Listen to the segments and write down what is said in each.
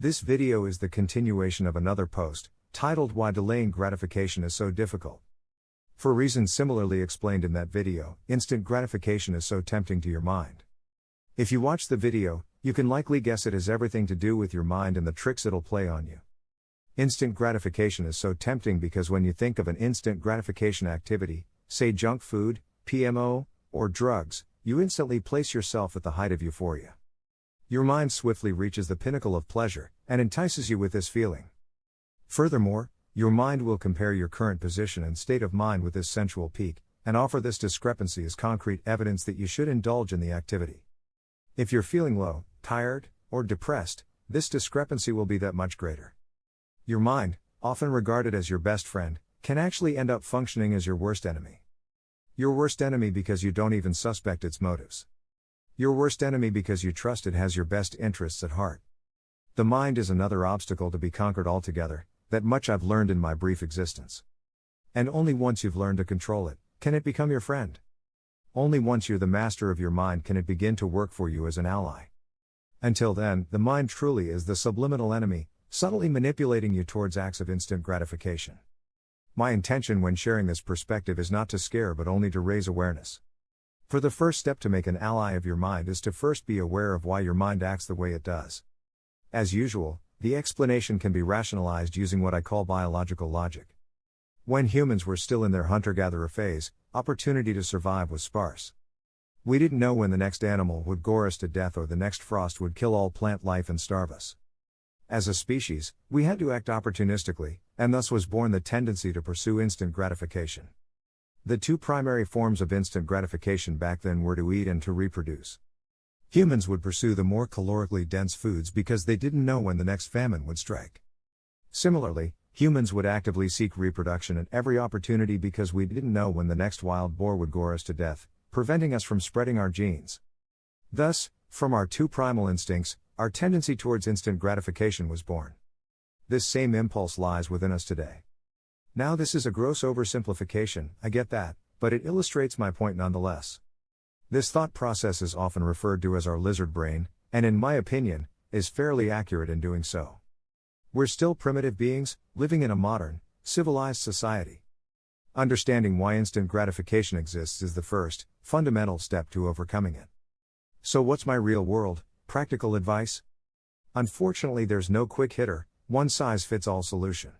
This video is the continuation of another post, titled Why Delaying Gratification is So Difficult. For reasons similarly explained in that video, instant gratification is so tempting to your mind. If you watch the video, you can likely guess it has everything to do with your mind and the tricks it'll play on you. Instant gratification is so tempting because when you think of an instant gratification activity, say junk food, PMO, or drugs, you instantly place yourself at the height of euphoria. Your mind swiftly reaches the pinnacle of pleasure, and entices you with this feeling. Furthermore, your mind will compare your current position and state of mind with this sensual peak, and offer this discrepancy as concrete evidence that you should indulge in the activity. If you're feeling low, tired, or depressed, this discrepancy will be that much greater. Your mind, often regarded as your best friend, can actually end up functioning as your worst enemy. Your worst enemy because you don't even suspect its motives. Your worst enemy because you trust it has your best interests at heart. The mind is another obstacle to be conquered altogether, that much I've learned in my brief existence. And only once you've learned to control it, can it become your friend. Only once you're the master of your mind can it begin to work for you as an ally. Until then, the mind truly is the subliminal enemy, subtly manipulating you towards acts of instant gratification. My intention when sharing this perspective is not to scare but only to raise awareness. For the first step to make an ally of your mind is to first be aware of why your mind acts the way it does. As usual, the explanation can be rationalized using what I call biological logic. When humans were still in their hunter-gatherer phase, opportunity to survive was sparse. We didn't know when the next animal would gore us to death or the next frost would kill all plant life and starve us. As a species, we had to act opportunistically, and thus was born the tendency to pursue instant gratification. The two primary forms of instant gratification back then were to eat and to reproduce. Humans would pursue the more calorically dense foods because they didn't know when the next famine would strike. Similarly, humans would actively seek reproduction at every opportunity because we didn't know when the next wild boar would gore us to death, preventing us from spreading our genes. Thus, from our two primal instincts, our tendency towards instant gratification was born. This same impulse lies within us today. Now this is a gross oversimplification, I get that, but it illustrates my point nonetheless. This thought process is often referred to as our lizard brain, and in my opinion, is fairly accurate in doing so. We're still primitive beings, living in a modern, civilized society. Understanding why instant gratification exists is the first, fundamental step to overcoming it. So what's my real-world, practical advice? Unfortunately there's no quick hitter, one-size-fits-all solution.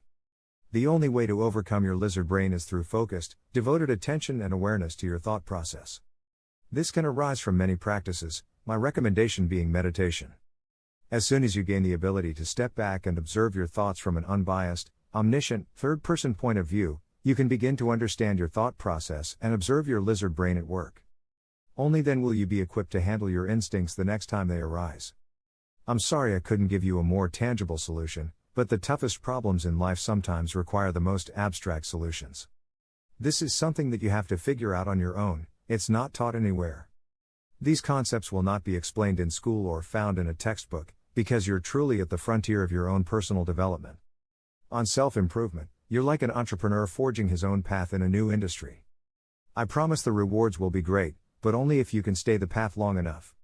The only way to overcome your lizard brain is through focused, devoted attention and awareness to your thought process. This can arise from many practices, my recommendation being meditation. As soon as you gain the ability to step back and observe your thoughts from an unbiased, omniscient, third-person point of view, you can begin to understand your thought process and observe your lizard brain at work. Only then will you be equipped to handle your instincts the next time they arise. I'm sorry I couldn't give you a more tangible solution, but the toughest problems in life sometimes require the most abstract solutions. This is something that you have to figure out on your own, it's not taught anywhere. These concepts will not be explained in school or found in a textbook, because you're truly at the frontier of your own personal development. On self-improvement, you're like an entrepreneur forging his own path in a new industry. I promise the rewards will be great, but only if you can stay the path long enough.